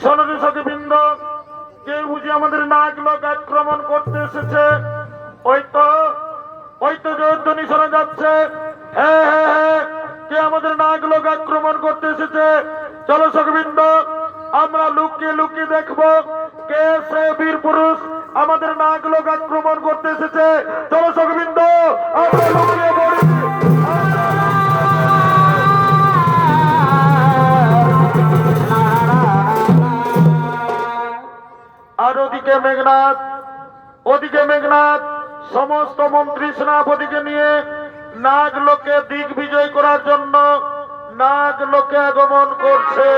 সনদৃশকবৃন্দ, কেউ বুঝি আমাদের নাগ লোক আক্রমণ করতে এসেছে? ওই তো জয়ধ্বনি শোনা যাচ্ছে। হ্যাঁ হ্যাঁ হ্যাঁ, কে আমাদের নাগ লোক আক্রমণ করতে এসেছে? চলো সখবৃন্দ, আমরা লুকিয়ে লুকিয়ে দেখবো কে সে বীর পুরুষ আমাদের নাগ লোক আক্রমণ করতে এসেছে। চলো সখবৃন্দ, আমরা লুকিয়ে পড়ি। আর ওদিকে মেঘনাথ সমস্ত মন্ত্রী সেনাপতিকে নিয়ে নাগ লোকে দিক বিজয় করার জন্য নাগ লোকে আগমন করছে।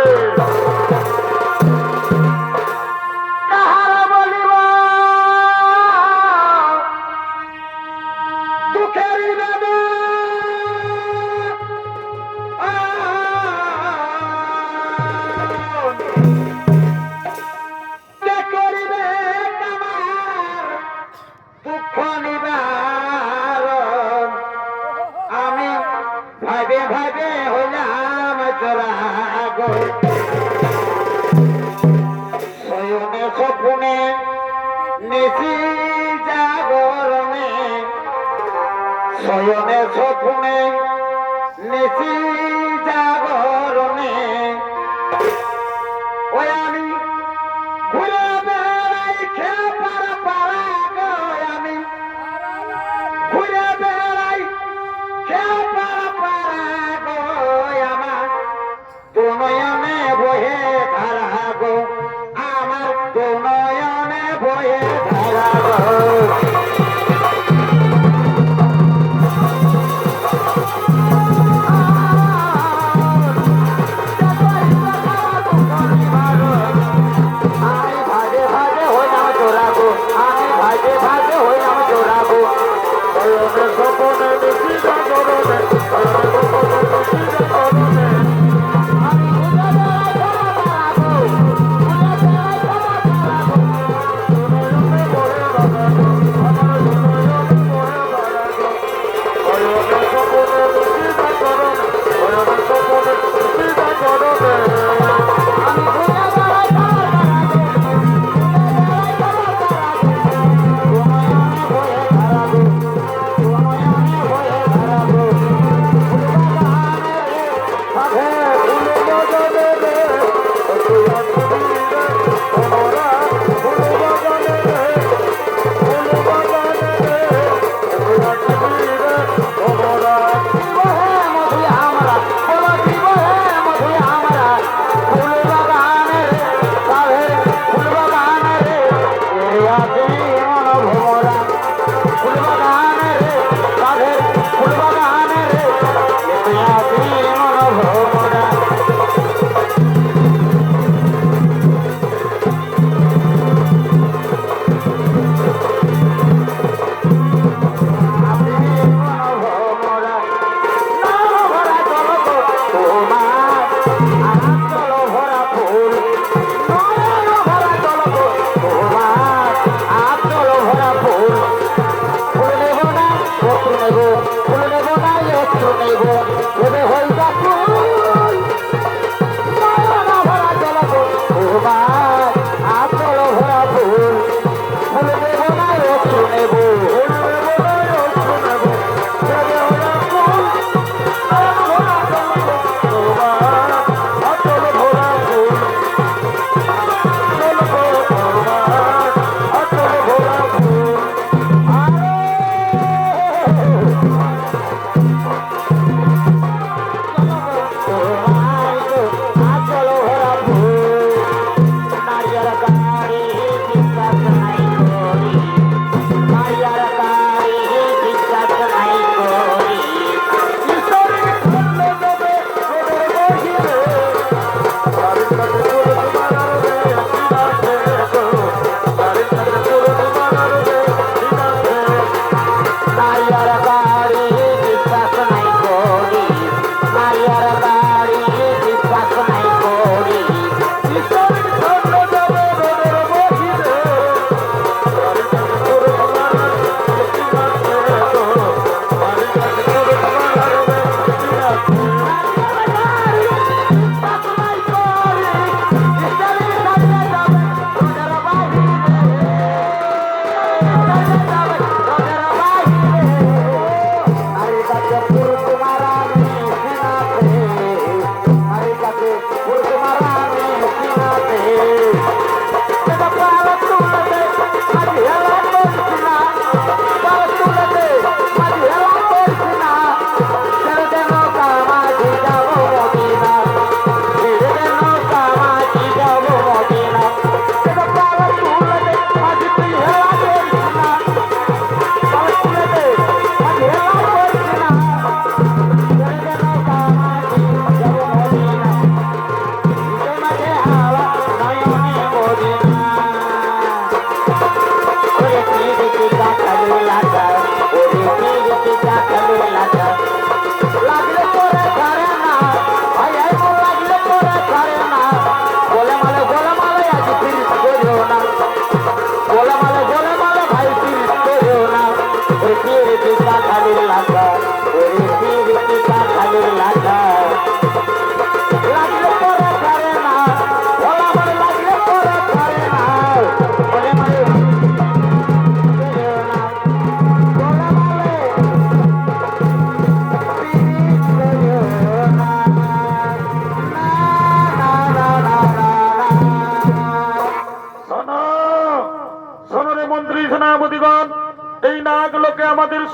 আমি ভাবে ভাবে হইলাম তোরা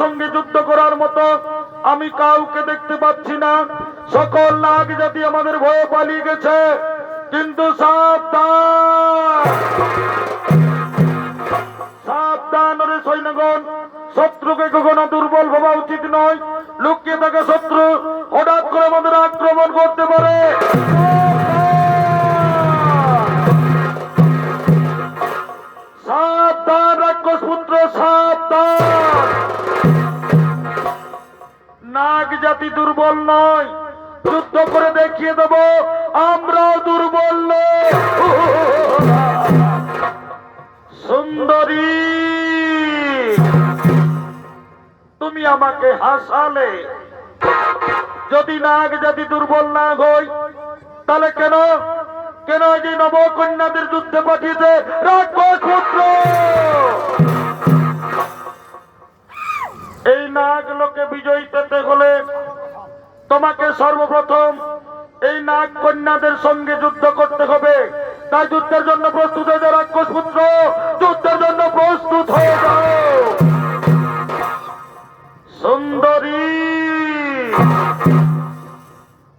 সঙ্গে যুদ্ধ করার মতো আমি কাউকে দেখতে পাচ্ছি না। সকল নাগ জাতি আমাদের ভয়ে পালিয়ে গেছে। কিন্তু সাবধান, সাবধান রে সৈন্যগণ, শত্রুকে কখনো দুর্বল ভাবা উচিত নয়। লুকিয়ে থাকা শত্রু হঠাৎ করে আমাদের আক্রমণ করতে পারে। সাবধান রাক্ষস পুত্র, সাবধান। নাগ জাতি দুর্বল নয়, যুদ্ধ করে দেখিয়ে দেব আমরাও দুর্বল নই। সুন্দরী, তুমি আমাকে হাসালে। যদি নাগ জাতি দুর্বল না হই তাহলে কেন কেন যে নবকন্যাদের যুদ্ধে পাঠিয়েছে রাক্ষস পুত্র? এই নাগ লোকে বিজয়ী পেতে হলে তোমাকে সর্বপ্রথম এই নাগ কন্যাদের সঙ্গে যুদ্ধ করতে হবে। তাই যুদ্ধের জন্য প্রস্তুত হয়ে যাও রাক্ষস পুত্র, যুদ্ধের জন্য প্রস্তুত হয়ে যাও। সুন্দরী,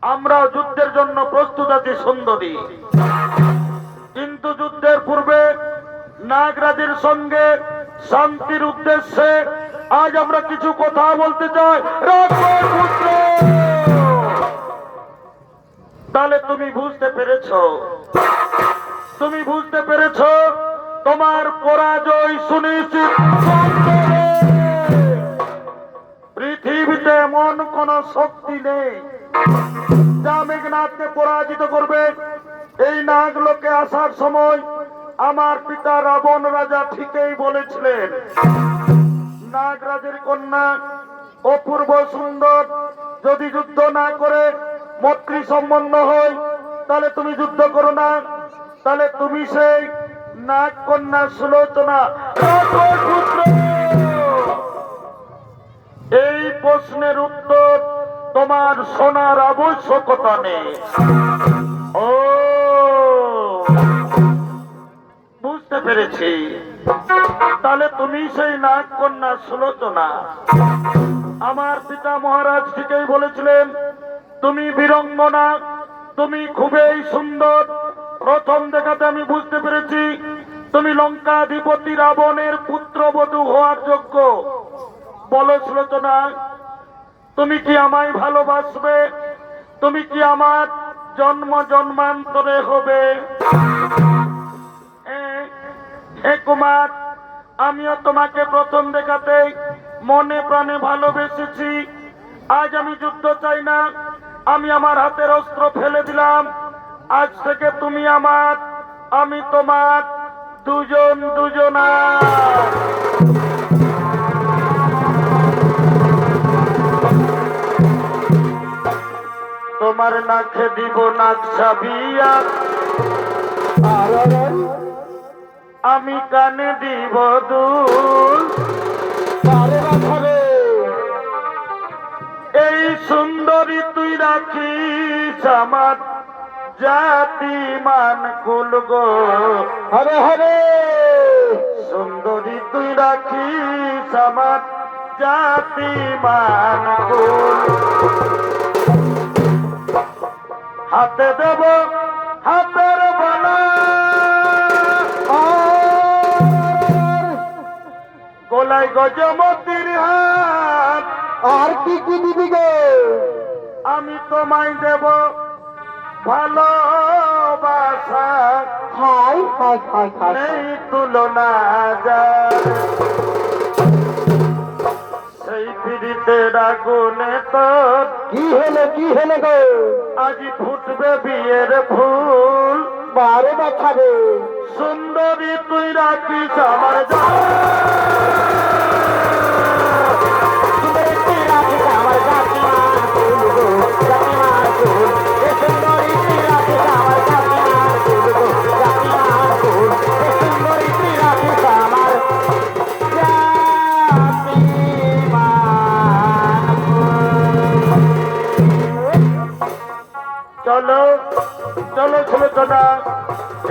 আমরা যুদ্ধের জন্য প্রস্তুত আছি সুন্দরী। কিন্তু যুদ্ধের পূর্বে নাগরাজের সঙ্গে শান্তির উদ্দেশ্যে আজ আমরা কিছু কথা বলতে চাই রাক্ষস পুত্র। তাহলে তুমি বুঝতে পেরেছ, তুমি বুঝতে পেরেছ তোমার পরাজয় সুনিশ্চিত। পৃথিবীতে এমন কোন শক্তি নেই যা মেঘনাথকে পরাজিত করবে। এই নাগলোকে আসার সময় আমার পিতা রাবণ রাজা ঠিকই বলেছিলেন, নাগরাজের কন্যা অপূর্ব সুন্দর, যদি যুদ্ধ না করে মৈত্রী সম্বন্ধ হয় তাহলে তুমি যুদ্ধ করো না। তাহলে তুমি সেই নাগ কন্যা সুলোচনা। এই প্রশ্নের উত্তর তোমার শোনার আবশ্যকতা নেই। ও, বুঝতে পেরেছি। তাহলে তুমি সেই নাগ কন্যা সুলোচনা। আমার পিতা মহারাজ ঠিকই বলেছিলেন, তুমি বীরঙ্গনা, তুমি খুবই সুন্দর। প্রথম দেখাতে আমি বুঝতে পেরেছি তুমি লঙ্কাধিপতি রাবণের পুত্রবধূ হওয়ার যোগ্য। বলো সুলোচনা, তুমি কি আমায় ভালোবাসবে? তুমি কি আমার জন্ম জন্মান্তরে হবে? হে কুমার, আমিও তোমাকে প্রথম দেখাতেই মনে প্রাণে ভালোবেসেছি। আজ আমি যুদ্ধ চাই না, আমি আমার হাতের অস্ত্র ফেলে দিলাম। আজ থেকে তুমি আমার, আমি তোমার, দুজন দুজনা। তোমার নাকে দিব নাকশা বিয়া, আমি কানে দিব দুল। এই সুন্দরী তুই রাখিস আমার জাতি মান কুল গো। হরে হরে, সুন্দরী তুই রাখিস আমার জাতি মান কুল। হাতে দেব হাতের বালা, গলায় গজমতির হাত। আর কি কি দিবি গো? আমি তোমায় দেব ভালোবাসা। হাই হাই হাই হাই, নেই তুলনা যায়। সেই পীড়িতের আগুনে তোর কি হলো কি হলো গো? আজি ফুটবে বিয়ের ফুল। বারে দেখাবে সুন্দরী তুই রাখিস আমার চলো চলো ছেলেটা।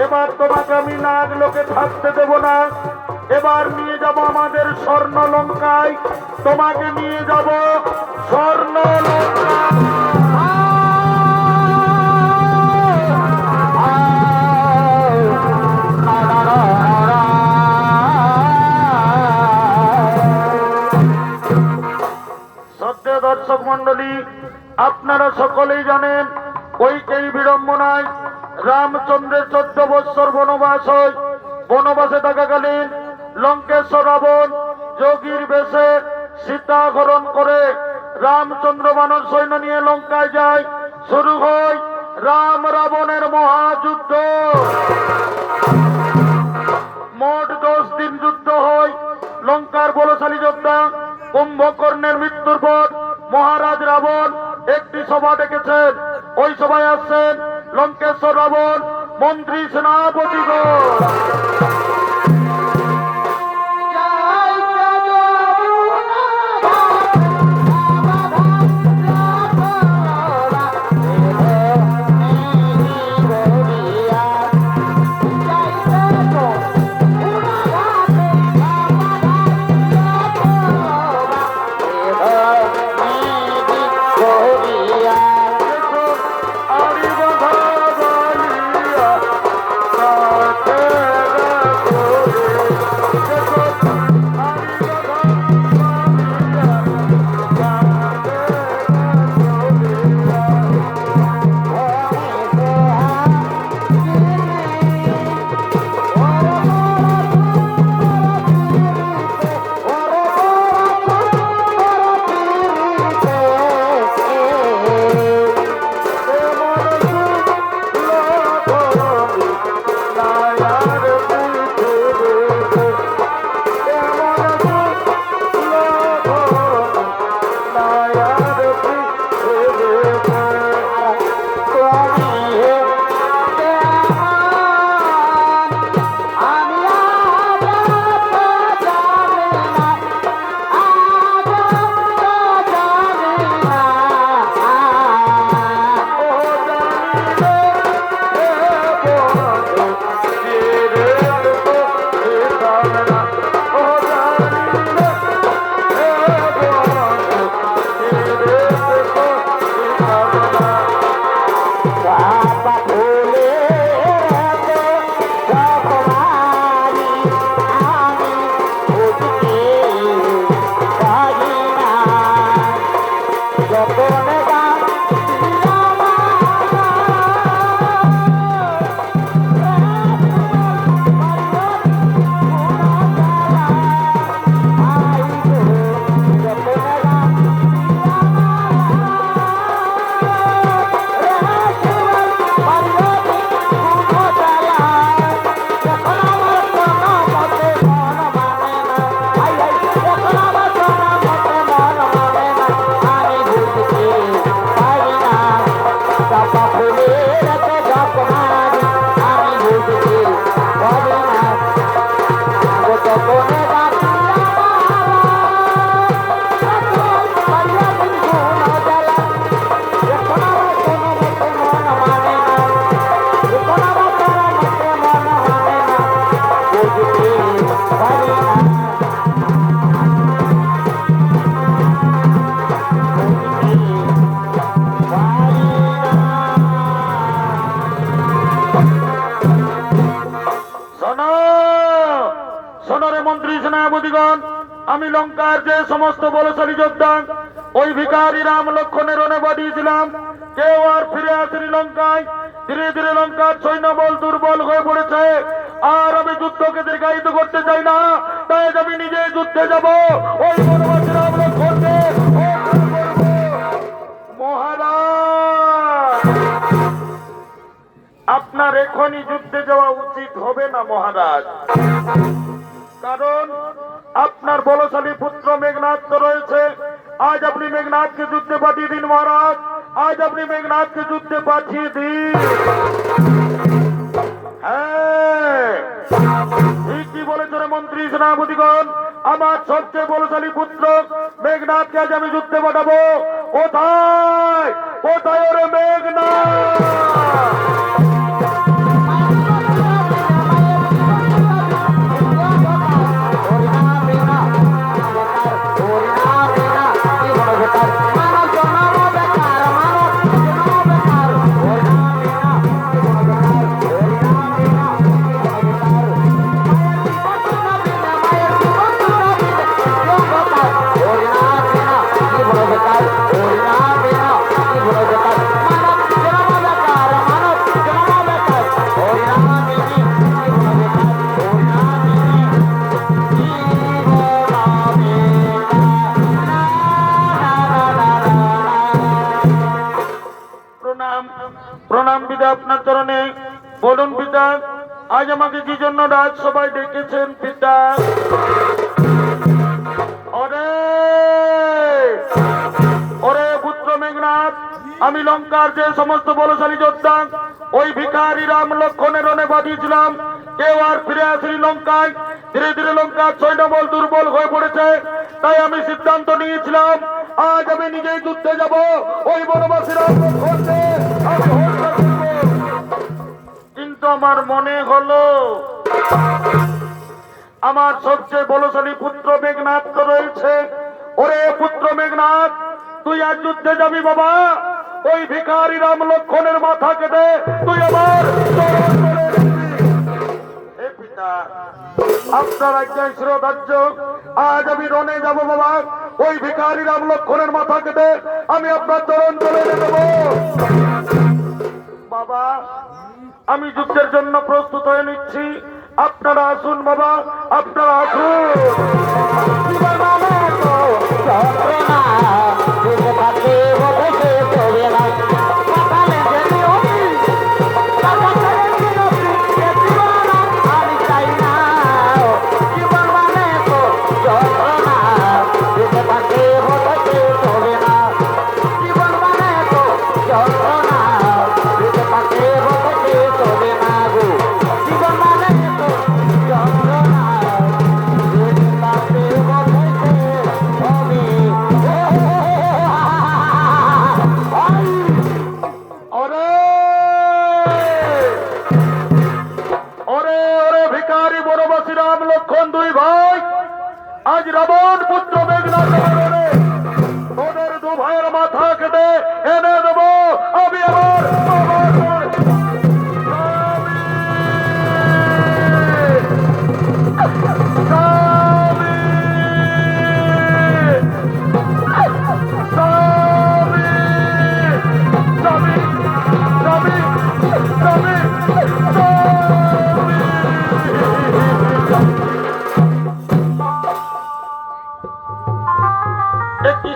এবার তোমাকে আমি নাগ লোকে থাকতে দেব না। এবার নিয়ে যাব আমাদের স্বর্ণ লঙ্কায়, তোমাকে নিয়ে যাব স্বর্ণ লঙ্কায়। শ্রদ্ধেয় দর্শক মন্ডলী, আপনারা সকলেই জানেন কৈকেয়ী বিড়ম্বনায় রামচন্দ্রের 14 বৎসর বনবাস হয়। বনবাসে থাকাকালীন লঙ্কেশ্বর রাবণ যোগীর বেশে সীতা হরণ করে রামচন্দ্র বানর সৈন্য নিয়ে লঙ্কায় যায়। শুরু হয় রাম রাবণের মহাযুদ্ধ। মোট 10 দিন যুদ্ধ হয়। লঙ্কার বলশালী যোদ্ধা কুম্ভকর্ণের মৃত্যুর পর মহারাজ রাবণ একটি সভা ডেকেছেন। ওই সভায় আসছেন লঙ্কেশ্বর রাবণ, মন্ত্রী, সেনাপতিগণ। আমি লঙ্কার যে সমস্ত বলশালী যোদ্ধা ওই ভিখারি রাম লক্ষণের রণে পাঠিয়েছিলাম, কেউ আর ফিরে আসেনি লঙ্কায়। ধীরে ধীরে লঙ্কার সৈন্যবল দুর্বল হয়ে পড়েছে। আর আমি যুদ্ধকে দীর্ঘায়িত করতে চাই না, তাই আমি নিজে যুদ্ধে যাব। ওই বনবাসী রাম লক্ষণকে মহারাজ, আপনার এখনই যুদ্ধে যাওয়া উচিত হবে না মহারাজ। কারণ আপনার বলশালী পুত্র মেঘনাদ তো রয়েছে। আজ আপনি মেঘনাদকে যুদ্ধে পাঠিয়ে দিন মহারাজ, আজ আপনি মেঘনাদকে যুদ্ধে পাঠিয়ে দিন। হ্যাঁ, ঠিকই বলেছেন মন্ত্রী, সেনাপতিগণ। আমার সবচেয়ে বলশালী পুত্র মেঘনাদকে আজ আমি যুদ্ধে পাঠাবো। কোথায় কোথায় ওরে মেঘনাদ? আপনার চরণে। বলুন পিতা, আজ আমাকে কি জন্য রাজসভায় ডেকেছেন পিতা? ওরে ওরে পুত্র মেঘনাথ, আমি লঙ্কার যে সমস্ত বলশালী যোদ্ধা ওই ভিখারি রাম লক্ষণের রণে বাঁধিয়েছিলাম, কেউ আর ফিরে আসেনি লঙ্কায়। ধীরে ধীরে লঙ্কার সৈন্যবল দুর্বল হয়ে পড়েছে। তাই আমি সিদ্ধান্ত নিয়েছিলাম আজ আমি নিজেই যুদ্ধে যাব, ওই বনবাসী রাম লক্ষণকে আমি হত্যা করব। কিন্তু আমার মনে হলো আমার সবচেয়ে বলশালী পুত্র মেঘনাথ তো রয়েছে। ওরে পুত্র মেঘনাথ, তুই আজ যুদ্ধে যাবি বাবা, ওই ভিখারি রাম লক্ষণের মাথা কেটে তুই আমার চরণ ধরে রাখবি। হে পিতা, আপনার আজ্ঞায় শিরোধার্য, আজ আমি রণে যাব বাবা, ওই ভিখারি রাম লক্ষণের মাথা কেটে আমি আপনার চরণ ধরে দেব। বাবা, আমি যুদ্ধের জন্য প্রস্তুত হয়ে নিচ্ছি, আপনারা আসুন বাবা, আপনারা আসুন। আজ রাবণ পুত্র মেঘনাথ ওদের দু ভাইয়ের মাথা কেটে এনে দেব আমি আমার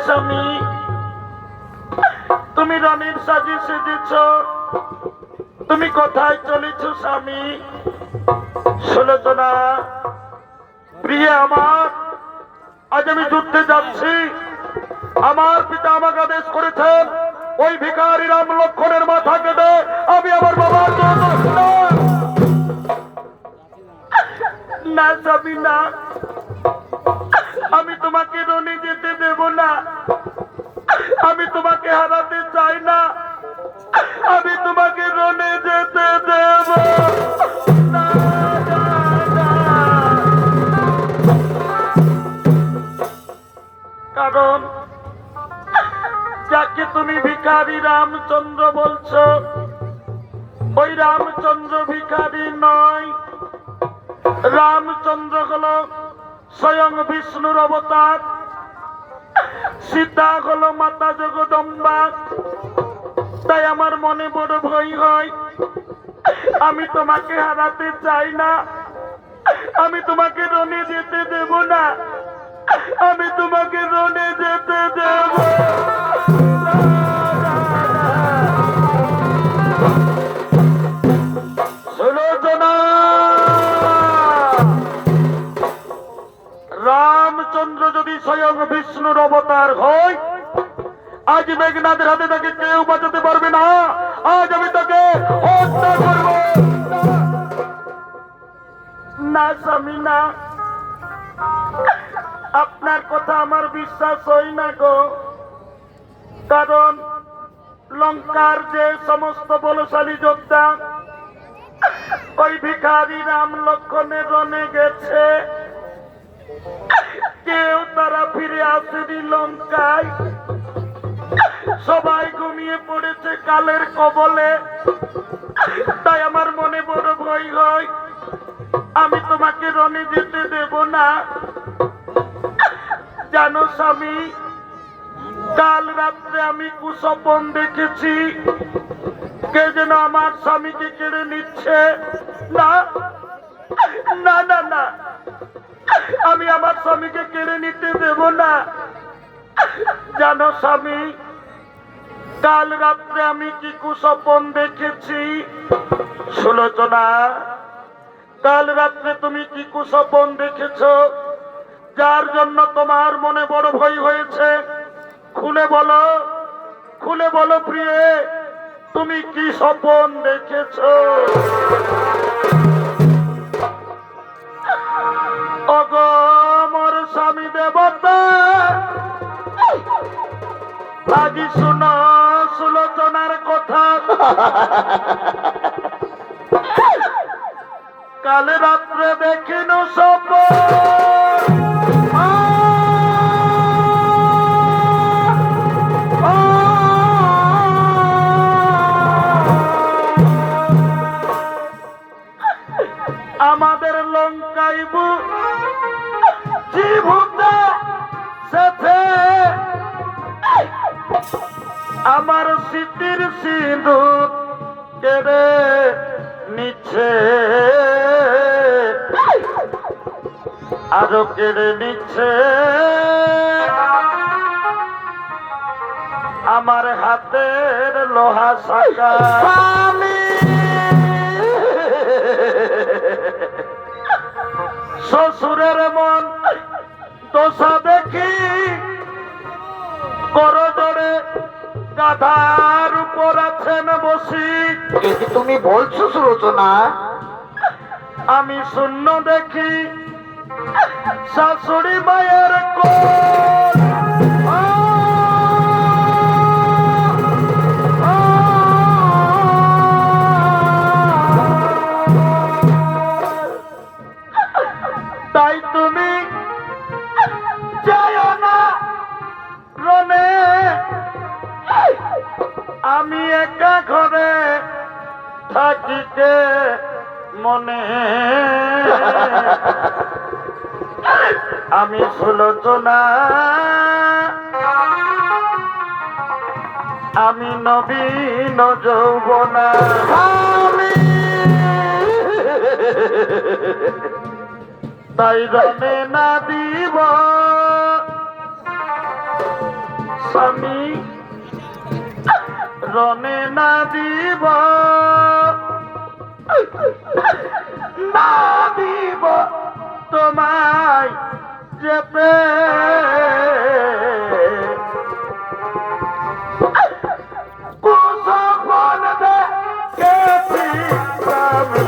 স্বামী। তুমি রানীর সাজে সেজেছ, তুমি কোথায় চলেছ স্বামী? সুলোচনা প্রিয় আমার, আজ আমি যুদ্ধে যাচ্ছি। আমার পিতা আমাকে আদেশ করেছেন ওই ভিখারি রাম লক্ষণের মাথা কেটে আমি আমার বাবার না স্বামী না, আমি তোমাকে রণে যেতে দেব না, আমি তোমাকে হারাতে চাই না, আমি তোমাকে রণে যেতে দেব না। কারণ যাকে তুমি ভিখারি রামচন্দ্র বলছো, ওই রামচন্দ্র ভিখারি নয়। রামচন্দ্র হলো স্বয়ং বিষ্ণুর অবতার, সীতা হলো মাতা জগদম্বা। তাই আমার মনে বড় ভয় হয়, আমি তোমাকে হারাতে চাই না, আমি তোমাকে রণে যেতে দেব না, আমি তোমাকে রণে যেতে দেব। সুলোচনা, রামচন্দ্র যদি স্বয়ং বিষ্ণুর অবতার হয়, আজ মেঘনাথের হাতে তাকে কেউ বাঁচাতে পারবে না, আজ আমি তাকে হত্যা করব। না স্বামী না, আপনার কথা আমার বিশ্বাস হয় না গো। কারণ লঙ্কার যে সমস্ত বলশালী যোদ্ধা ওই ভিখারি রাম লক্ষণের রণে গেছে, কেউ তারা ফিরে আসেনি লঙ্কায়, সবাই ঘুমিয়ে পড়েছে কালের কবলে। তাই আমার মনে বড় ভয় হয়, আমি তোমাকে রণে যেতে দেব না। জানো স্বামী, কাল রাত্রে আমি কুস্বপ্ন দেখেছি, কে যেন আমার স্বামীকে কেড়ে নিচ্ছে। না না না না, আমি আমার স্বামীকে কেড়ে নিতে দেব না। জানো স্বামী, কাল রাত্রে আমি কি কুস্বপ্ন দেখেছি? সুলোচনা, কাল রাত্রে তুমি কি কুস্বপ্ন দেখেছ যার জন্য তোমার মনে বড় ভয় হয়েছে? খুলে বলো, খুলে বলো প্রিয়ে, তুমি কি স্বপ্ন দেখেছ? ওগো মোর স্বামী দেবতা, আজি শুনো সুলোচনার কথা। কাল রাত্রে দেখিন স্বপ্ন, আমাদের লঙ্কাইব জীবুতে সেথে আমার স্মৃতির সিঁদুর কেড়ে নিচ্ছে, আরো কেড়ে নিচ্ছে আমার হাতের লোহা শাখা। শ্বশুরের মন দোষা দেখি করজোড়ে গাধার উপর আছেন বসি। তুমি বলছো সুলোচনা? আমি শূন্য দেখি শাশুড়ি মায়ের কোল। তাই তুমি যাও না রনে, আমি একা ঘরে থাকিতে মনে। আমি সুলোচনা, আমি নবীন যৌবনা। তাই রনে না দিব স্বামী, রনে না দিব, না দিব তোমায় যেতে। কুস্বপ্ন দেখেছি আমি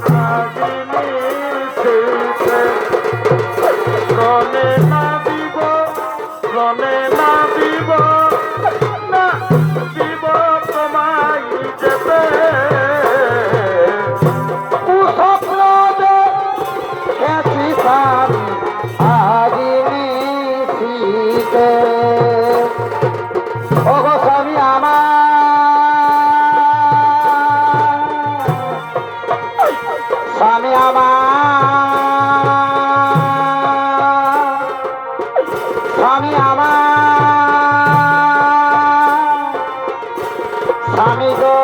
নাগিনীতে, রনে না দিব, রনে না দিব, না দিব তোমায় যেতে। কুস্বপ্ন দেখেছি স্বামী আজি নিশীতে। ওগো স্বামী আমার, স্বামী আমার, স্বামী আমার, স্বামী গো,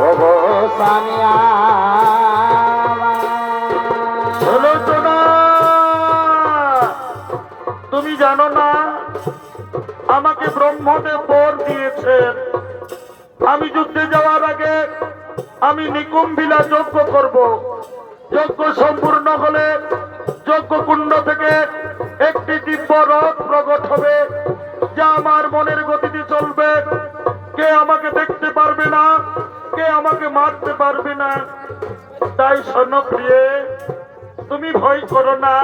ওগো স্বামী আমার। সুলোচনা, তুমি জানো না আমাকে ব্রহ্মদেব বর দিয়েছেন আমি যুদ্ধে যাওয়ার আগে আমি নিকুম্ভিলা যজ্ঞ করব। যজ্ঞ সম্পূর্ণ হলে যজ্ঞ কুণ্ড থেকে একটি দিব্য রথ প্রকট হবে, যা আমার মনের গতিতে চলবে। কে আমাকে দেখতে পারবে না, কে আমাকে মারতে পারবে না। তাই শোনো প্রিয়ে, তুমি ভয় করো না।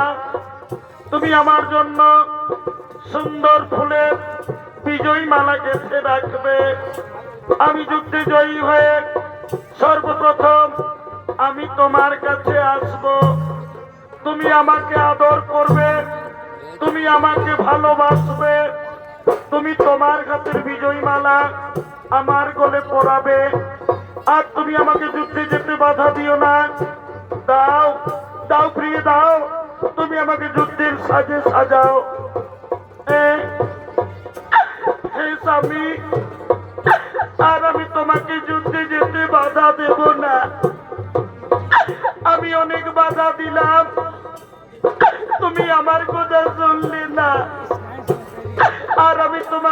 তুমি আমার জন্য সুন্দর ফুলের বিজয়ী মালা গেঁথে রাখবে। আমি যুদ্ধে জয়ী হয়ে সর্বপ্রথম আমি তোমার কাছে আসব। তুমি আমাকে আদর করবে, তুমি আমাকে ভালোবাসবে, তুমি তোমার হাতের বিজয়ী মালা আমার গলে পরাবে। আর তুমি আমাকে যুদ্ধে যেতে বাধা দিও না। দাও দাও প্রিয় দাও, তুমি আমাকে যুদ্ধের সাজে সাজাও। হে স্বামী, আর আমি তোমাকে যুদ্ধে যেতে বাধা দেব না। আমি অনেক বাধা দিলাম,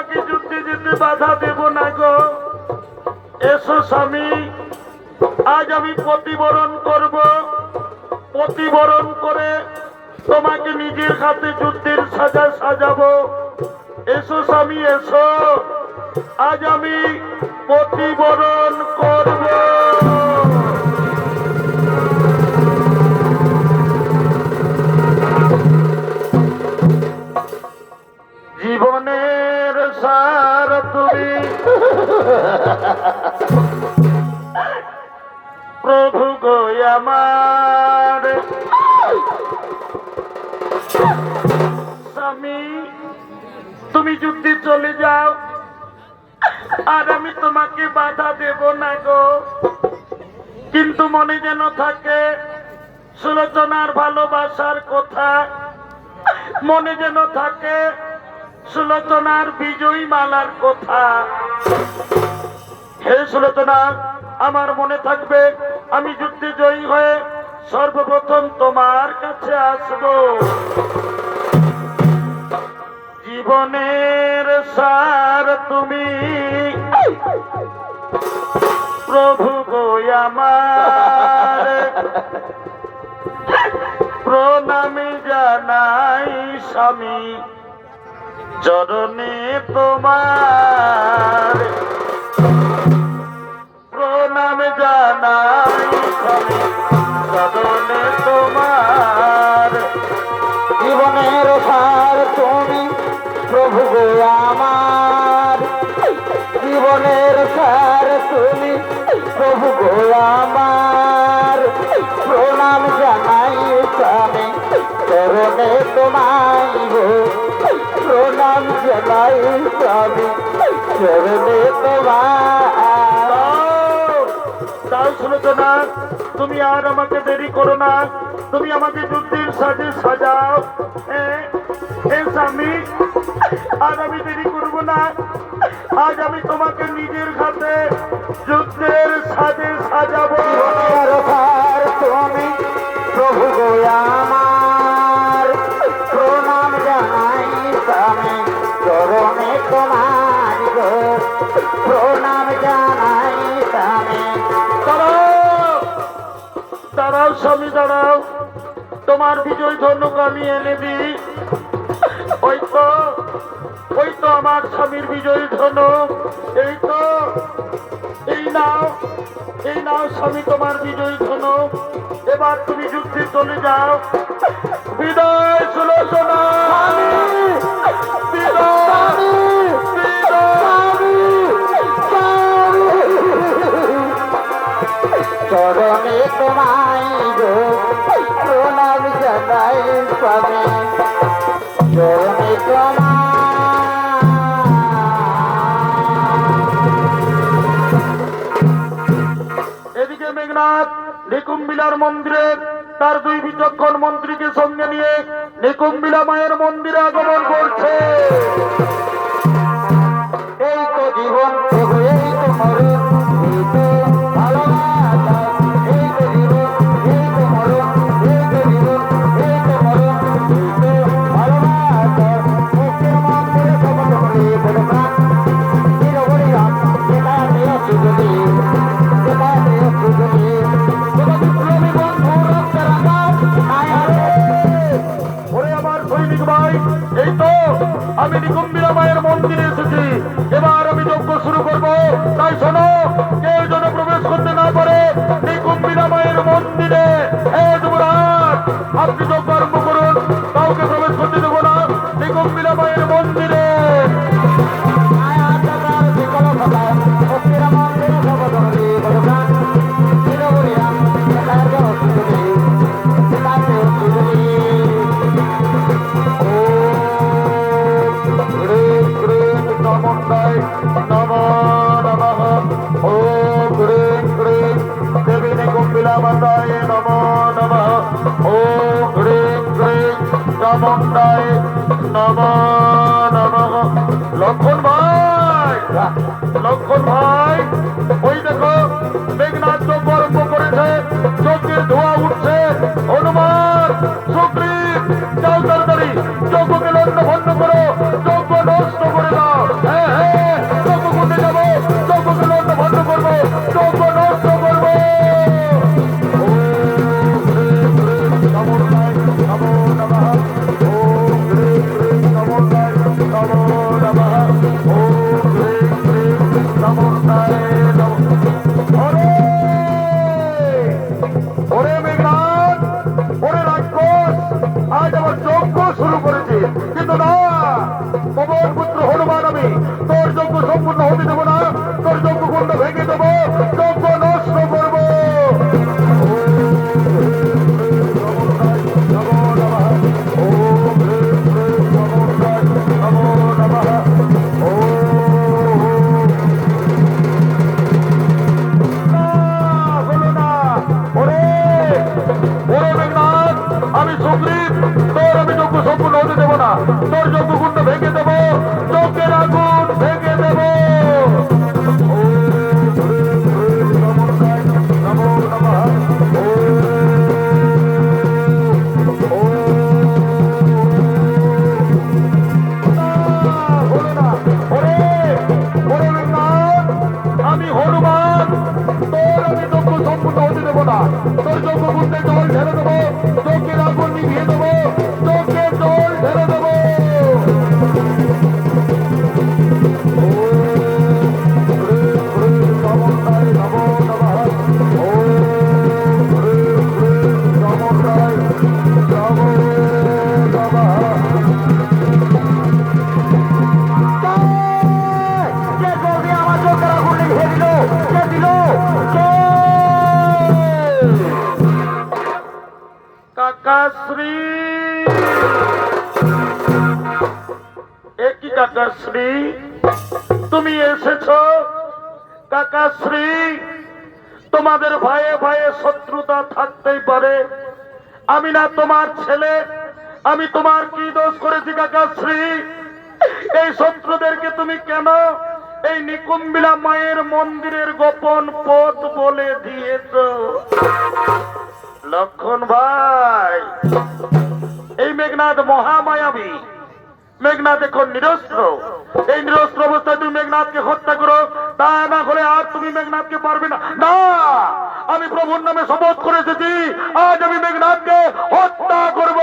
তোমাকে যুদ্ধে যেতে বাধা দেব না গো। এসো স্বামী, আজ আমি প্রতিবরণ করব, প্রতিবরণ করে তোমাকে নিজের হাতে যুদ্ধের সাজা সাজাবো। এসো স্বামী এসো, আজ আমি প্রতিবরণ করব। জীবনের সার তুমি প্রভু গো আমার। স্বামী, তুমি যুদ্ধে চলে যাও, আর আমি তোমাকে বাধা দেব না গো। কিন্তু মনে যেন থাকে সুলোচনার ভালোবাসার কথা, মনে যেন থাকে সুলোচনার বিজয়ী মালার কথা। হে সুলোচনা, আমার মনে থাকবে, আমি যুদ্ধে জয়ী হয়ে সর্বপ্রথম তোমার কাছে আসব। জীবনের সার তুমি প্রভু গো আমার। প্রণামী জানাই স্বামী চরণে তোমার। প্রণাম জানাই স্বামী চরণে তোমার। জীবনের সার তুমি প্রভু গো আমার। জীবনের সার তুমি প্রভু গো আমার। প্রণাম জানাই স্বামী চরণে তোমায় গো। প্রণাম জানাই স্বামী চরণে তোমার। তাই সুলোচনা, তুমি আর আমাকে দেরি করো না, তুমি আমাকে যুদ্ধের সাজে সাজাও। স্বামী, আজ আমি দেরি করবো না, আজ আমি তোমাকে নিজের হাতে যুদ্ধের সাজে সাজাবো। তুমি প্রভু গো আমার। প্রণাম জানাই স্বামী চরণে তোমার গো। প্রণাম জানাই স্বামী। দাঁড়াও দাঁড়াও স্বামী দাঁড়াও, তোমার বিজয় ধনুক আমি এনে দিই। ওই তো আমার স্বামীর বিজয়ী ধনুক, এই তো, এই নাও স্বামী তোমার বিজয়ী ধনুক। এবার তুমি যুদ্ধে চলে যাও। বিদায় সুলোচনা, বিদায়, চরণে তোমায় গো। প্রণাম জানাই স্বামী চরণে তোমার। এদিকে মেঘনাথ নিকুম্বিলার মন্দিরে তার দুই বিচক্ষণ মন্ত্রীকে সঙ্গে নিয়ে নিকুম্বিলা মায়ের মন্দিরে আগমন করছে। এই তো জীবন প্রভু, এই তো মরণ, এই তো ভালোবাসা। এই তো জীবন, এই তো মরণ, এই তো জীবন, এই তো মরণ, এই তো ভালোবাসা। মুখের মন্দিরে শপথ করে বলে প্রাণ চিরবলি রাম। যেখানে আছি যদি, যেখানে আছি যদি, তবে বিপ্লবী বন্ধু রক্তের আকাশ নাই হারে। ওরে আমার সৈনিক ভাই, এই তো আমি নিকুম্বিলা মায়ের মন্দিরে এসেছি। এবার আমি যজ্ঞ শুরু করব, তাই শোনো, কেউ যেন প্রবেশ করতে না পারে নিকুম্বিলা মায়ের মন্দিরে। যুবরাজ, আপনি যজ্ঞ আরম্ভ করুন, কাউকে প্রবেশ করতে দেবো না নিকুম্বিলা মায়ের মন্দিরে। লক্ষণ ভাই, লক্ষণ ভাই, ওই দেখো মেঘনাথ যজ্ঞ আরম্ভ করেছে, যজ্ঞের ধোঁয়া উঠছে। হনুমান, সুগ্রীব, যাও তাড়াতাড়ি যজ্ঞকে লন্ড ভন্ড করো, যজ্ঞ নষ্ট করে দাও। হতে দেবো না, তোর যজ্ঞকুণ্ড ভেঙে দেবো, যজ্ঞ নষ্ট করবো। আমি সুগ্রীব, তোর আমি যজ্ঞ সম্পূর্ণ হতে দেবো না, তোর যজ্ঞকুণ্ড ভেঙে দেবো, যজ্ঞের আগুন ভেঙে দেবো। আমি হনুমান, তোর আমি যজ্ঞ সম্পূর্ণ হতে দেবো না, তোর যজ্ঞকুণ্ডে জল ঢেলে দেবো, যজ্ঞের আগুন নিভিয়ে দেবো, যজ্ঞের জল ঢেলে দেবো। কাকাশ্রী, একই কাকাশ্রী, তুমি এসেছো? কাকাশ্রী, তোমাদের ভাইয়ে ভাইয়ে শত্রুতা থাকতেই পারে, আমি না তোমার ছেলে, আমি তোমার কি দোষ করেছি কাকাশ্রী? এই শত্রুদেরকে তুমি কেন এই নিকুম্বিলা মায়ের মন্দিরের গোপন পথ বলে দিয়েছ? লক্ষণ ভাই, এই মেঘনাথ মহামায়াবী, মেঘনাথ এখন নিরস্ত্র, এই নিরস্ত্র অবস্থায় তুমি মেঘনাথকে হত্যা করো, তা না হলে আর তুমি মেঘনাথকে পারবে না। না, আমি প্রভুর নামে শপথ করে এসেছি, আজ আমি মেঘনাথকে হত্যা করব।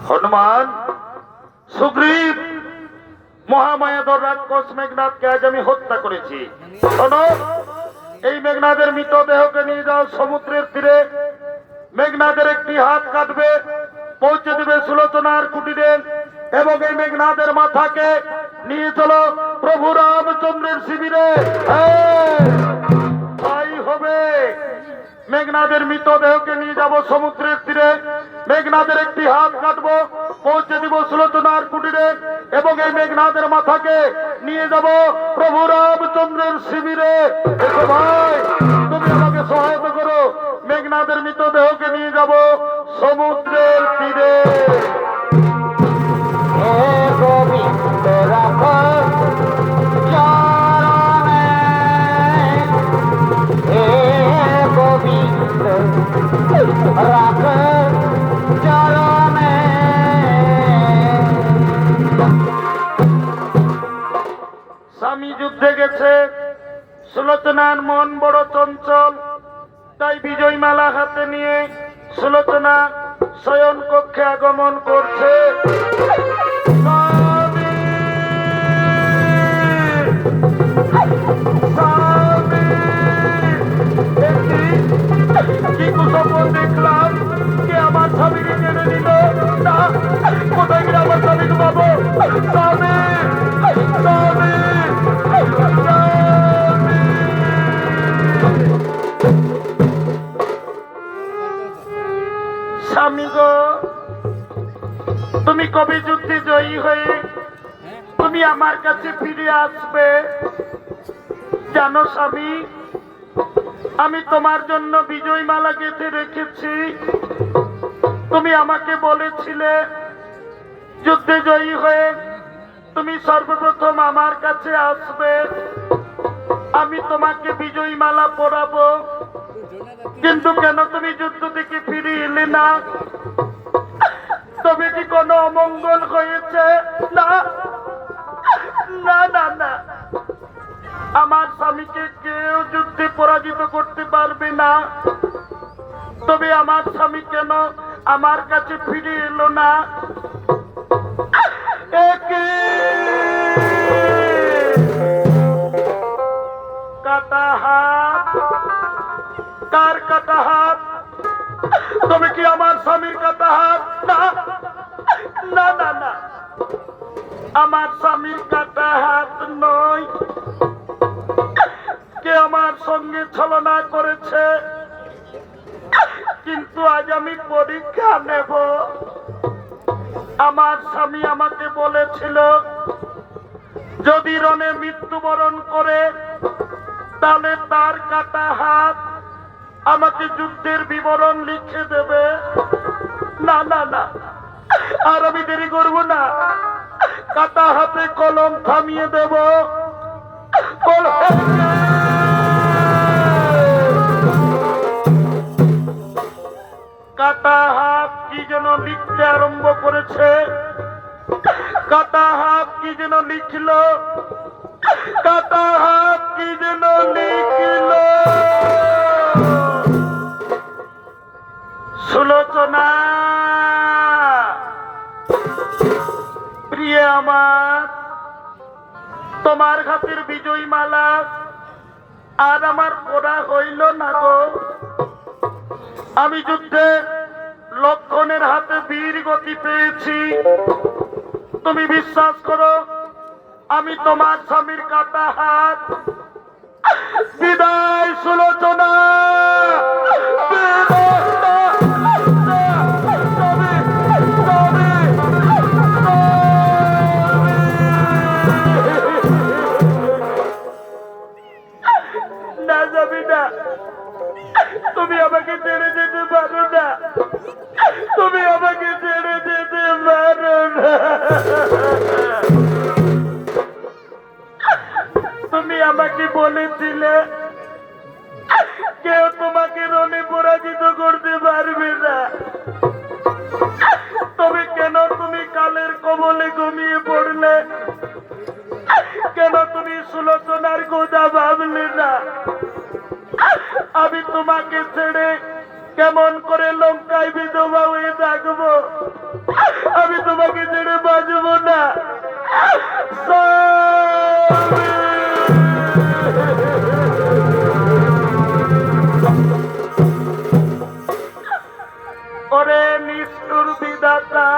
হনুমান, সুগ্রীব, মহামায়াধর রাক্ষস মেঘনাথকে আজ আমি হত্যা করেছি। শোনো, এই মেঘনাথের মৃতদেহকে নিয়ে যাও সমুদ্রের তীরে, মেঘনাথের একটি হাত কাটবে, পৌঁছে দেবে সুলোচনার কুটিরে, এবং এই মেঘনাথের মাথাকে নিয়ে চলো প্রভু রামচন্দ্রের শিবিরে। তাই হবে, মেঘনাথের মৃতদেহকে নিয়ে যাব সমুদ্রের তীরে, মেঘনাথের একটি হাত কাটবো, পৌঁছে দিব সুলোচনার কুটিরে, এবং এই মেঘনাথের মাথাকে নিয়ে যাব প্রভু রামচন্দ্রের শিবিরে। দেখো ভাই, তুমি আমাকে সহায়তা করো, মেঘনাথের মৃতদেহকে নিয়ে যাব সমুদ্রের তীরে। গোবিন্দ রাখ চরণে, হে গোবিন্দ রাখ চরণে। স্বামী যুদ্ধে গেছে, সুলোচনার মন বড় চঞ্চল, তাই বিজয় মালা হাতে নিয়ে সুলোচনা শয়ন কক্ষে আগমন করছে। স্বামী! স্বামী! কি কুসম্পদ দেখলাম, কে আমার স্বামীকে কেড়ে নিল? না, কোথায় গেলে আমার স্বামীকে পাবো? স্বামী! স্বামী! স্বামী গো, তুমি কবে যুদ্ধে জয়ী হয়ে তুমি আমার কাছে ফিরে আসবে? জানো স্বামী, আমি তোমার জন্য বিজয় মালা গেঁথে রেখেছি। তুমি আমাকে বলেছিলে যুদ্ধে জয়ী হয়ে তুমি সর্বপ্রথম আমার কাছে আসবে, আমি তোমাকে বিজয়ী মালা পরাবো। কিন্তু কেন তুমি যুদ্ধ থেকে ফিরে এলে না? তবে কি কোনো অমঙ্গল হয়েছে? না না না না, আমার স্বামীকে কেউ যুদ্ধে পরাজিত করতে পারবে না। তবে আমার স্বামী কেন আমার কাছে ফিরে এলো না? কাটা হাত, কার কাটা হাত? তবে কি আমার স্বামীর কাটা হাত? না না না না, আমার স্বামীর কাটা হাত নয়। কে আমার সঙ্গে ছলনা করেছে, কিন্তু আজ আমি পরীক্ষা নেব। আমার স্বামী আমাকে বলেছিল যদি রণে মৃত্যুবরণ করে তাহলে তার কাটা হাত আমাকে যুদ্ধের বিবরণ লিখে দেবে। না না না, আর আমি দেরি করব না, কাটা হাতে কলম থামিয়ে দেব। কাটা হাত কি যেন লিখতে আরম্ভ করেছে, কাটা হাত কি যেন লিখল, কাটা হাত কি যেন লিখল। সুলোচনা প্রিয় আমার, তোমার হাতের বিজয়ী মালা আর আমার পড়া হইল না গো। আমি যুদ্ধে লক্ষণের হাতে বীর গতি পেয়েছি। তুমি বিশ্বাস করো, আমি তোমার স্বামীর কাটা হাত। বিদায় সুলোচনা, না যাবি না, তুমি আমাকে ছেড়ে যেতে পারো না, তুমি আমাকে ছেড়ে যেতে পারো না। তুমি আমাকে বলেছিলে কেউ তোমাকে রণে পরাজিত করতে পারবে না, তবে কেন তুমি কালের কবলে ঘুমিয়ে পড়লে? কেন তুমি সুলোচনার কথা ভাবলে না? আমি তোমাকে ছেড়ে কেমন করে লঙ্কায় বিধবা হয়ে থাকবো? আমি তোমাকে ছেড়ে বাঁচবো না। ওরে নিষ্ঠুর বিধাতা,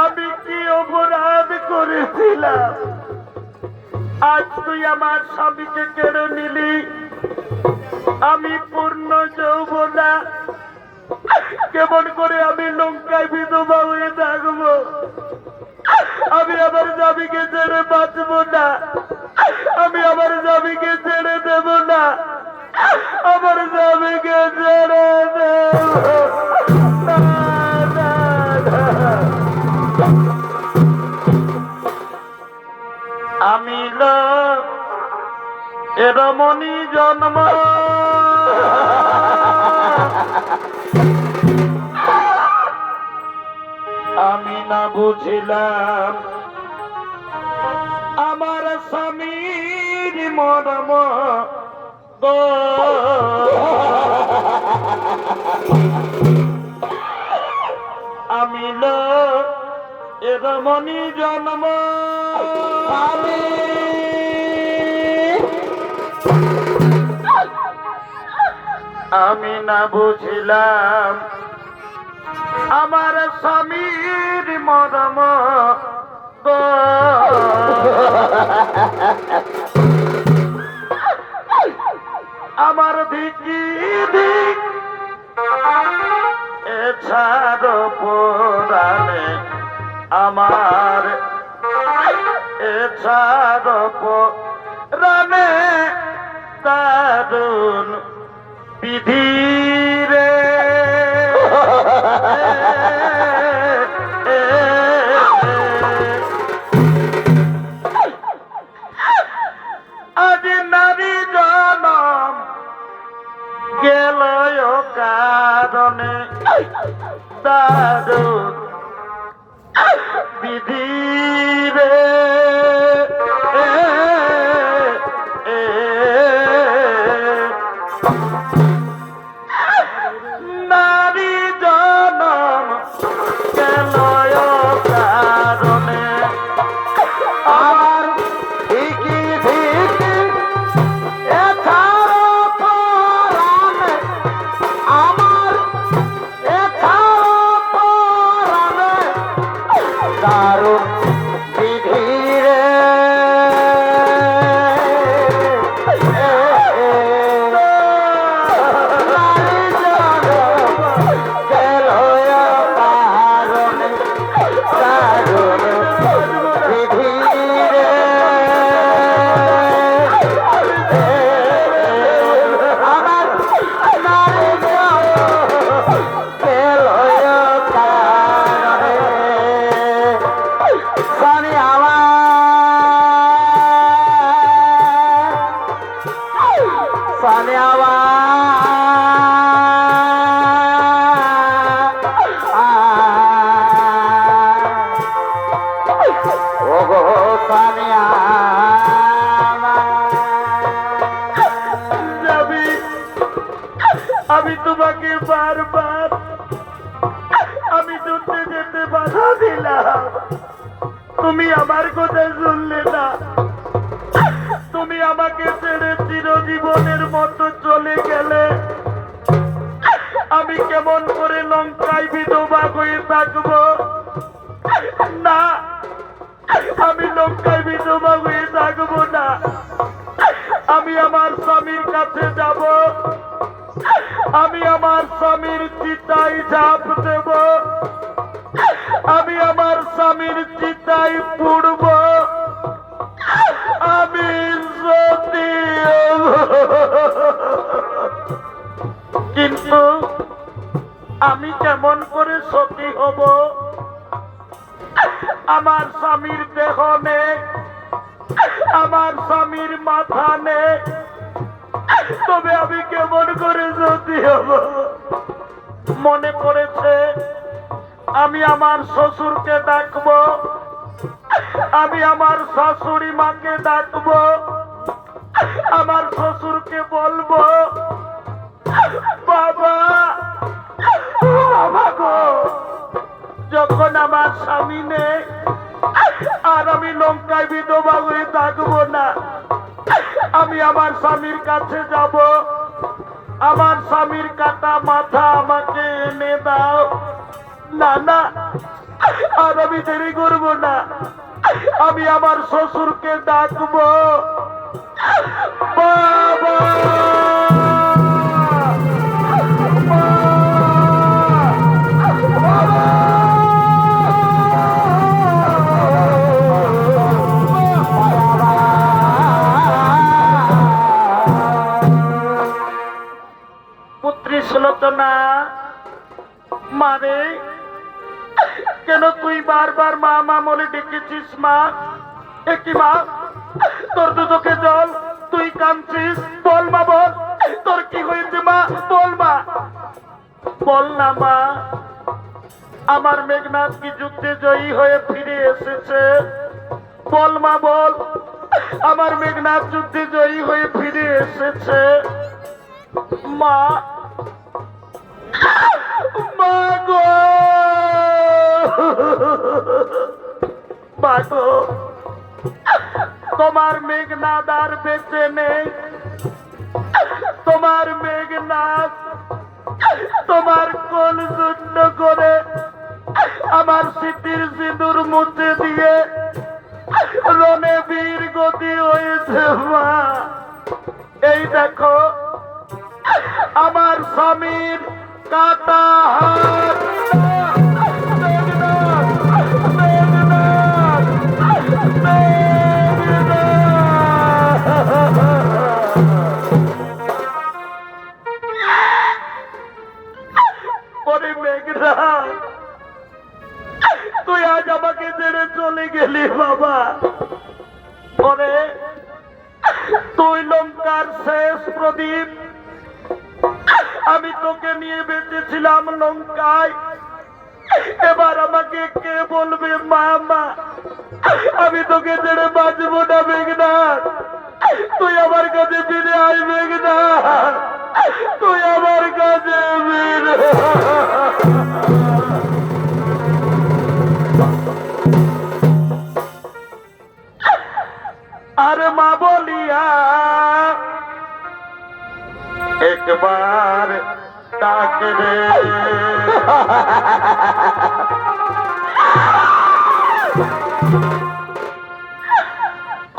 আমি কি অপরাধ করেছিলাম? আজ তুই আমার স্বামীকে কেড়ে নিলি। আমি পূর্ণ যৌবনা, কেমন করে আমি লঙ্কায় বিধবা হয়ে থাকবো? আমি আমার স্বামীকে ছেড়ে বাঁচবো না, আমি আমার স্বামীকে ছেড়ে দেব না, আমার স্বামীকে ছেড়ে দেব না, না, না। আমি এরমনি জন্ম, আমি না বুঝিলাম আমার স্বামীর মরম গো। রমণী জন্ম স্বামী আমি না বুঝিলাম আমার স্বামীর মরম গো। আমার দিকি দিক এছাড় পুরাণে আমার এছাড় পুরাণে দারুণ বিধি রে আজ নারী জনম গেল কারণে দারুণ বিধি রে নারী জনম গেল কারণে আমার ঠিকই ঠিকই এছাড়া পরাণে আমার এছাড়া পরাণে দারুণ বিধি রে নারী জনম গেল কারণে দারুণ বিধি রে আমার নারী জনম গেল কারণে সানি ওগো সানিয়া যাবি আমি তোমাকে বারবার আমি যুদ্ধে যেতে বাধা দিলাম তুমি আমার কথা শুনলে না তুমি আমাকে ছেড়ে চিরজীবনের মতো চলে গেলে আমি কেমন করে লঙ্কায় বিধবা হয়ে থাকবো না আমি লঙ্কায় বিধবা হয়ে থাকবো না আমি আমার স্বামীর কাছে যাব আমি আমার স্বামীর চিতায় ঝাঁপ দেব আমি আমার স্বামীর চিতায় পুড়ব আমি সতী হব। কিন্তু আমি কেমন করে সতী হব আমার স্বামীর দেহ নেই আমার স্বামীর মাথা নেই তবে আমি কেমন করে সতী হব মনে পড়েছে আমি আমার শ্বশুরকে ডাকবো আমি আমার শাশুড়ি মাকে ডাকবো আমার শ্বশুরকে বলবো বাবা বাবা গো যখন আমার স্বামী নেই আর আমি লঙ্কায় বিধবা হয়ে থাকবো না আমি আমার স্বামীর কাছে যাব আমার স্বামীর কাটা মাথা আমাকে এনে দাও না না আর আমি দেরি করবো না আমি আমার শ্বশুরকে ডাকবো বাবা পুত্রী সুলোচনা মারে কেন তুই বারবার মা মা বলে ডেকেছিস মা একই মা তোর দুচোখে জল তুই কাঁদছিস বল মা বল তোর কি হয়েছে মা বল মা বল না মা আমার মেঘনাথ কি যুদ্ধে জয়ী হয়ে ফিরে এসেছে বল মা বল আমার মেঘনাথ যুদ্ধে জয়ী হয়ে ফিরে এসেছে মা মা গো মাগো তোমার মেঘনাদ আর বেঁচে নেই, তোমার মেঘনাদ তোমার কোল শূন্য করে আমার স্মৃতির সিঁদুর মুছে দিয়ে রণে বীর গতি হয়েছে মা। এই দেখো আমার স্বামীর কাটা হাত, মেঘনাদ, মেঘনাদ, ওরে মেঘনাদ, তুই আজ আমাকে ছেড়ে চলে গেলি বাবা। ওরে তুই লঙ্কার শেষ প্রদীপ, আমি তোকে নিয়ে বেঁচেছিলাম লঙ্কায়, এবার আমাকে কে বলবে মা মা? আমি তোকে ছেড়ে বাঁচবো না মেঘনাদ, তুই আমার কাছে ফিরে আয় মেঘনাদ, তুই আমার কাছে ফিরে। আরে মা বলিয়া একবার ডাক রে,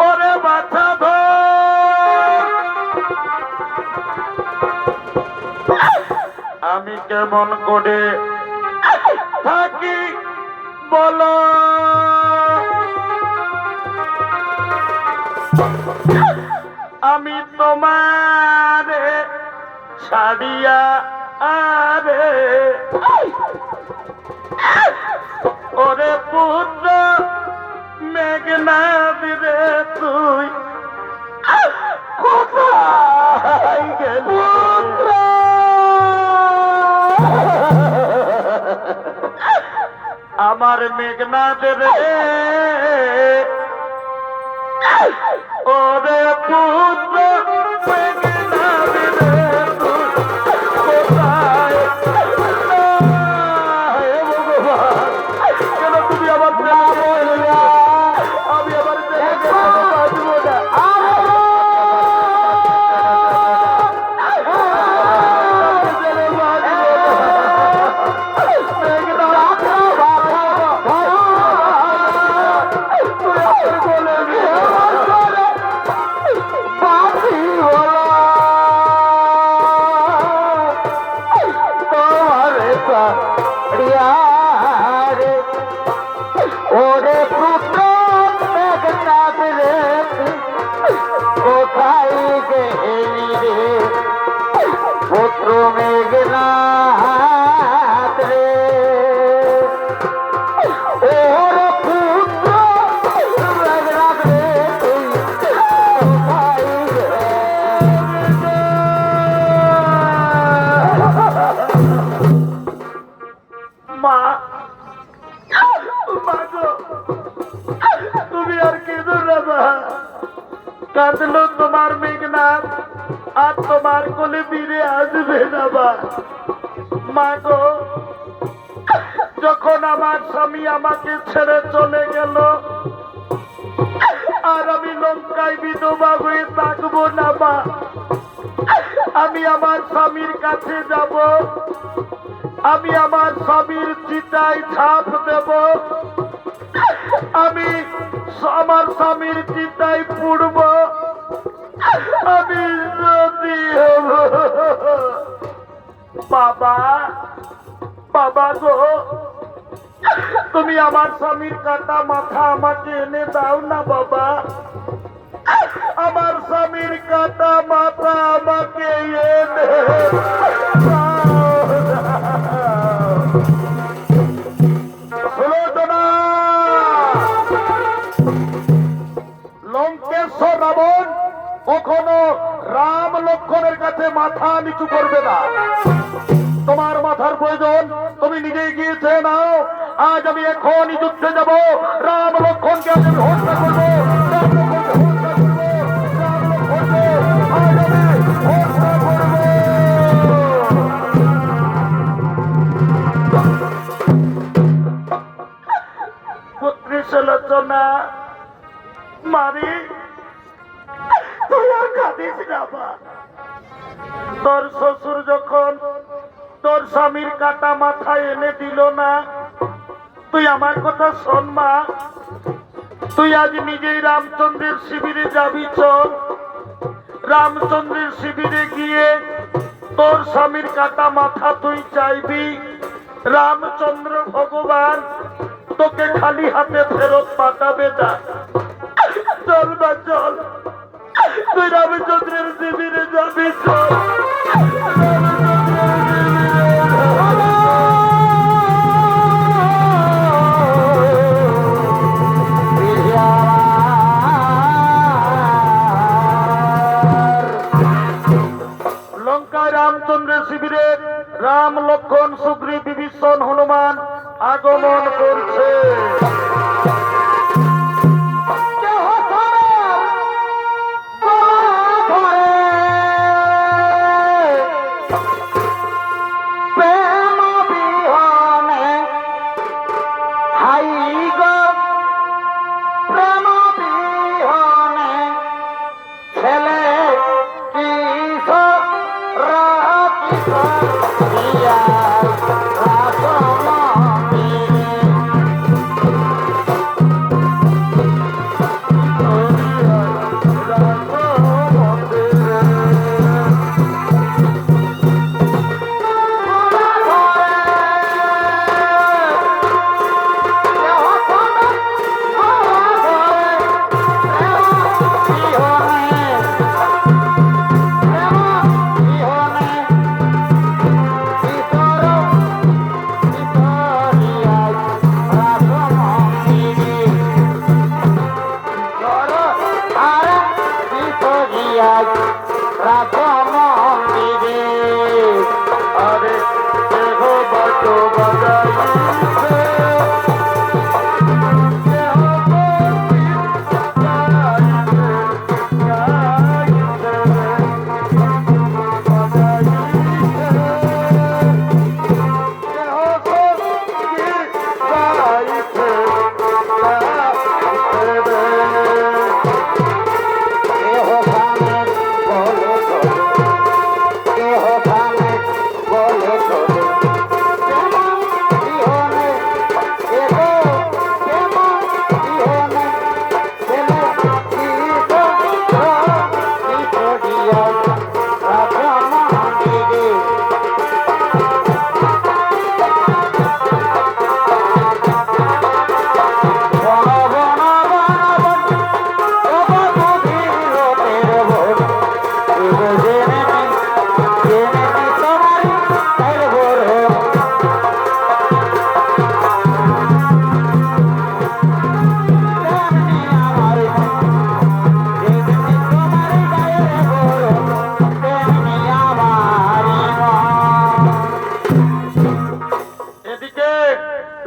ওরে বাছা আমি কেমন করে থাকি বলো, আমি তোমার ছাড়িয়া আরে ওরে পুত্র মেঘনাদ রে তুই কোথায় গেলি? আমার মেঘনাদ রে ওরে পুত্র মেঘনাদ রে তুই কোথায়? হে ভগবান, কেন তুমি আমার আমি আবার বাঁচবো না। ওরে পুত্র মেঘনাদ রে কোথায় গেলি রে, পুত্র মেঘনাদ রে, ওরে পুত্র মেঘনাদ রে তুই কোথায় গেলি? মা, তুমি আর কেঁদো না মা, কাঁদলো তোমার মেঘনাদ আর তোমার কোলে ফিরে আসবে না মা। মা গো, যখন আমার স্বামী আমাকে ছেড়ে চলে গেল আর আমি লঙ্কায় বিধবা হয়ে থাকবো না মা, আমি আমার স্বামীর কাছে যাব, আমি আমার স্বামীর চিতায় ছাপ দেব, আমি আমার স্বামীর চিতায় পুড়ব, আমি যদি হব। বাবা, বাবা গো, তুমি আমার স্বামীর কাটা মাথা আমাকে এনে দাও না বাবা, আমার স্বামীর কাটা মাথা আমাকে এনে লঙ্কেশ্বর রাবণ কখনো রাম লক্ষ্মণের কাছে মাথা নিচু করবে না। তোমার মাথার প্রয়োজন, তুমি নিজে গিয়ে চেয়ে নাও। আজ আমি এখনই যুদ্ধে যাব, রাম লক্ষ্মণকে আজ আমি হত্যা করবো, রাম লক্ষ্মণকে হত্যা করবো, রাম লক্ষ্মণকে আজ আমি হত্যা করবো। পুত্রী সুলোচনা, মারি তুই আর কাঁদিস না মা। তোর শ্বশুর যখন তোর স্বামীর কাটা মাথায় এনে দিল না, তুই আমার কথা শোন মা। তুই আজ নিজেই রামচন্দ্রের শিবিরে যাবি, চল। রামচন্দ্রের শিবিরে গিয়ে তোর স্বামীর কাটা মাথা তুই চাইবি। রামচন্দ্র ভগবান তোকে খালি হাতে ফেরত পাঠাবে না। চল বা চল, তুই রামচন্দ্রের শিবিরে যাবি, চল। লঙ্কায় রামচন্দ্রের শিবিরে রাম, লক্ষ্মণ, সুগ্রীব, বিভীষণ, হনুমান আগমন করছে।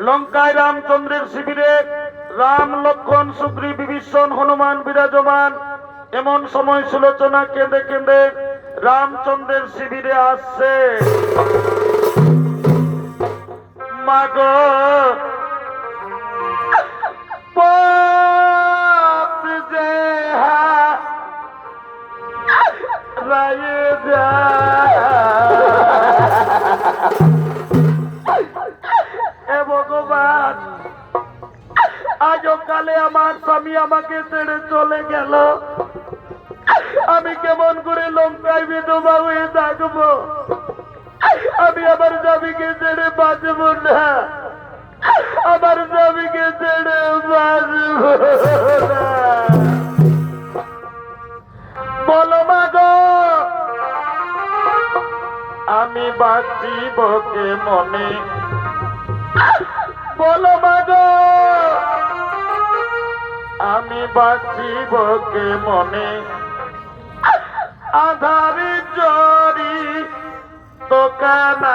লঙ্কায় রামচন্দ্রের শিবিরে রাম, লক্ষ্মণ, সুগ্রীব, বিভীষণ, হনুমান বিরাজমান। এমন সময় সুলোচনা কেঁদে কেঁদে রামচন্দ্রের শিবিরে আসছে। মাগো পথ যে রায়ে যা, ভগবান আজও কালে আমার স্বামী আমাকে ছেড়ে চলে গেল। আমি কেমন করে লঙ্কায় বিধবা হয়ে থাকবো? আমি আমার স্বামীকে ছেড়ে বাঁচব না, আমার স্বামীকে ছেড়ে বাঁচব না। বলো মা গো, আমি বাঁচিব কে মনে? বলো মা গো, আমি বাঁচিব কে মনে? আধারি জরি দোকানা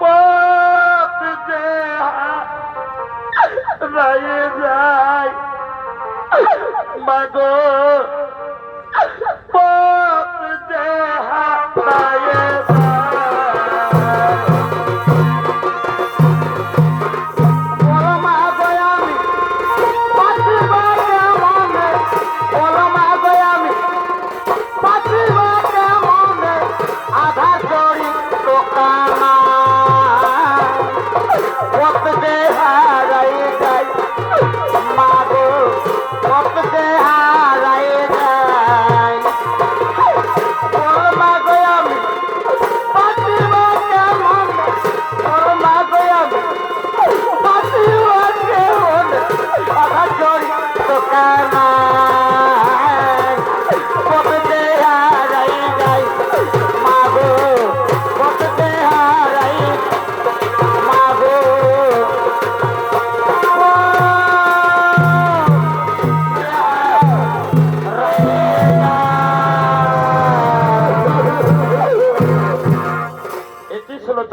পথ যে রায়ে যায়। মা গো পথ যে রায়ে যায়।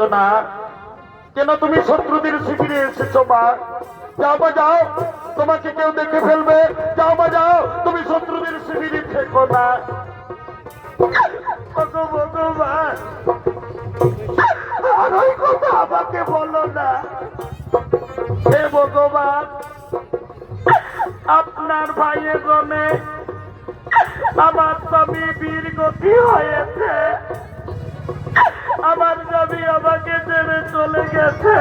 সুলোচনা, কেন তুমি শত্রুদের শিবিরে এসেছো মা? যাও মা যাও, তোমাকে কেউ দেখে ফেলবে। যাও মা যাও, তুমি শত্রুদের শিবিরে থেকো না। ভগবান, আর ওই কথা আমাকে বলো না। হে ভগবান, আপনার ভাইয়ের জন্য আমার স্বামী বীর গতি হয়েছে, আমার স্বামী আমাকে ছেড়ে চলে গেছে।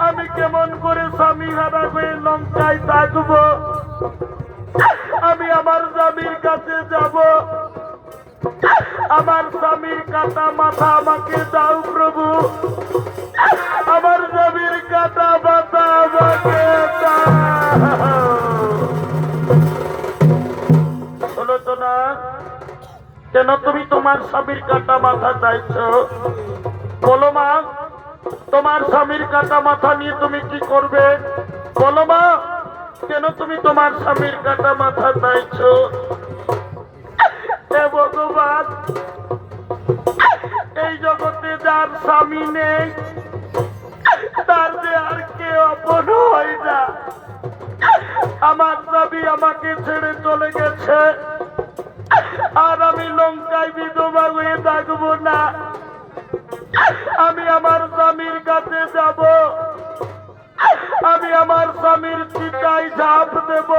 আমি কেমন করে স্বামী হারা হয়ে লঙ্কায় থাকবো? আমি আমার স্বামীর কাছে যাব, আমার স্বামীর কাটা মাথা আমাকে দাও প্রভু, আমার স্বামীর কাটা মাথা আমাকে দাও। সুলোচনা, কেন তুমি তোমার স্বামীর কাটা মাথা চাইছো? বলো মা, তোমার স্বামীর কাটা মাথা নিয়ে তুমি কি করবে? বলো মা, কেন তুমি তোমার স্বামীর কাটা মাথা চাইছো? হে ভগবান, এই জগতে যার স্বামী নেই তার যে আর কেউ আপন হয় না। আমার স্বামী আমাকে ছেড়ে চলে গেছে, আর আমি লঙ্কায় বিধবা হয়ে থাকবো না। আমি আমার স্বামীর কাছে যাব, আমি আমার স্বামীর চিতায় ঝাঁপ দেব,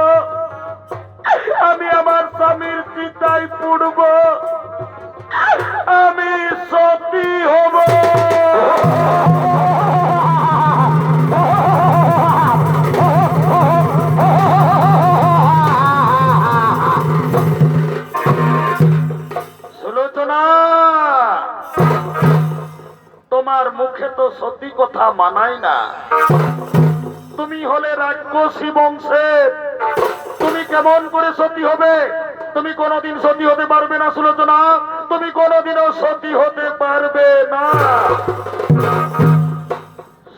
আমি আমার স্বামীর চিতায় পুড়ব, আমি সতী হব। সুলোচনা, তোমার মুখে তো সত্যি কথা মানায় না। তুমি হলে রাক্ষসী বংশের, তুমি কেমন করে সতী হবে? তুমি কোনোদিন সতী হতে পারবে না সুলোচনা, তুমি কোনোদিনও সতী হতে পারবে না।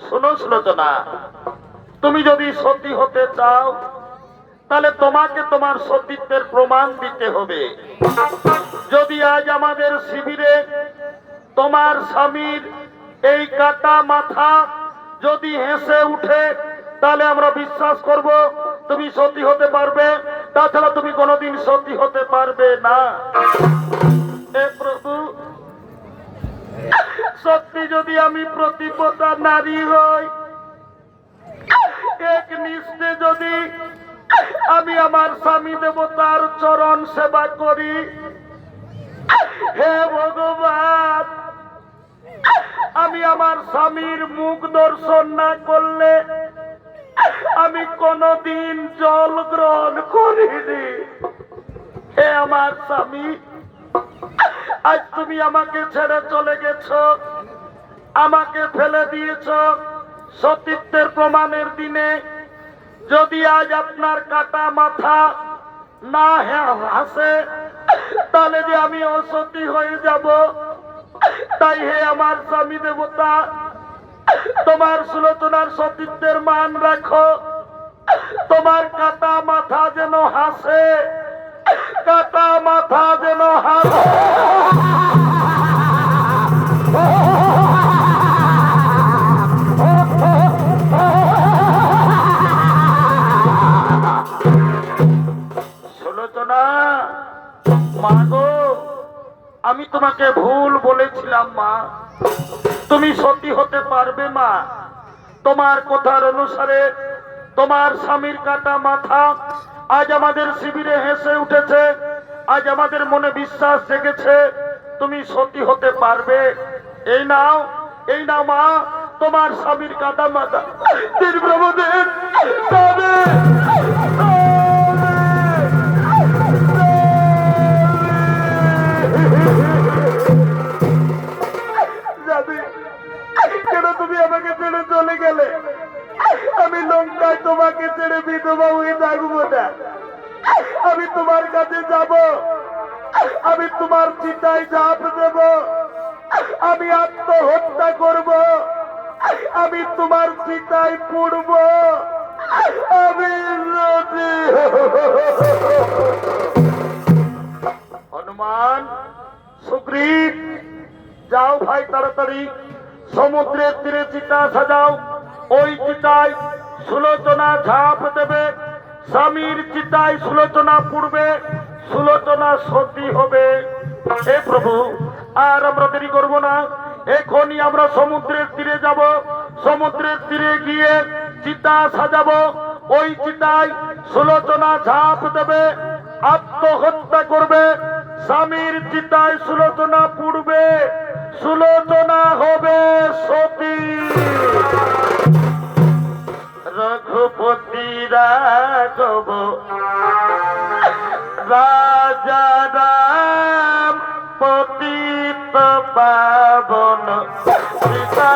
শোনো সুলোচনা, তুমি যদি সতী হতে চাও তাহলে তোমাকে তোমার সতীত্বের প্রমাণ দিতে হবে। যদি আজ আমাদের শিবিরে তোমার স্বামীর এই কাটা মাথা যদি হেসে উঠে, তাহলে আমরা বিশ্বাস করব তুমি সতী হতে পারবে, তাছাড়া তুমি কোনোদিন সতী হতে পারবে না। হে প্রভু, সত্যি যদি আমি প্রতিপদা নারী হই, এক নিষ্ঠে যদি আমি আমার স্বামী দেবতার চরণ সেবা করি, হে ভগবান, আমি আমার স্বামীর মুখ দর্শন না করলে আমি কোনদিন জল গ্রহণ করিনি। হে আমার স্বামী, আজ তুমি আমাকে ছেড়ে চলে গেছো, আমাকে ফেলে দিয়েছ সতীত্বের প্রমাণের দিনে। যদি আজ আপনার কাটা মাথা না হাসে, তাহলে যে আমি অসতী হয়ে যাব। তাই হে আমার স্বামী দেবতা, তোমার সুলোচনার সতীত্বের মান রাখো, তোমার কাটা মাথা যেন হাসে, কাটা মাথা যেন হাসে। সুলোচনা, মা গো, আমি তোমাকে ভুল বলেছিলাম মা, তুমি সতী হতে পারবে মা। তোমার কথার অনুসারে তোমার স্বামীর কাটা মাথা আজ আমাদের শিবিরে হেসে উঠেছে, আজ আমাদের মনে বিশ্বাস জেগেছে তুমি সতী হতে পারবে। এই নাও, এই নাও মা, তোমার স্বামীর কাটা মাথা। দিন প্রভুদের কেন তুমি আমাকে ছেড়ে চলে গেলে? আমি লঙ্কায় তোমাকে ছেড়ে বিধবা হয়ে থাকবো না। আমি তোমার কাছে যাব, আমি তোমার চিতায় ঝাঁপ দেব, আমি আত্মহত্যা করব, আমি তোমার চিতায় পুড়ব, আমি হনুমান, সুগ্রীব, যাও ভাই তাড়াতাড়ি সুন্দরী সমুদ্রের তীরে চিতা সাজাও, ওই চিতায় সুলোচনা ঝাঁপ দেবে, স্বামীর চিতায় সুলোচনা পুড়বে, সুলোচনা সতী হবে। হে প্রভু, আর আমরা দেরি করবো না, এখনই আমরা সমুদ্রের তীরে যাব, সমুদ্রের তীরে গিয়ে চিতা সাজাবো, ওই চিতায় সুলোচনা ঝাঁপ দেবে, আত্মহত্যা করবে, স্বামীর চিতায় সুলোচনা পুড়বে, সুলোচনা হবে সতী। রঘুপতি রাঘব রাজা রাম পতিত পাবন সীতা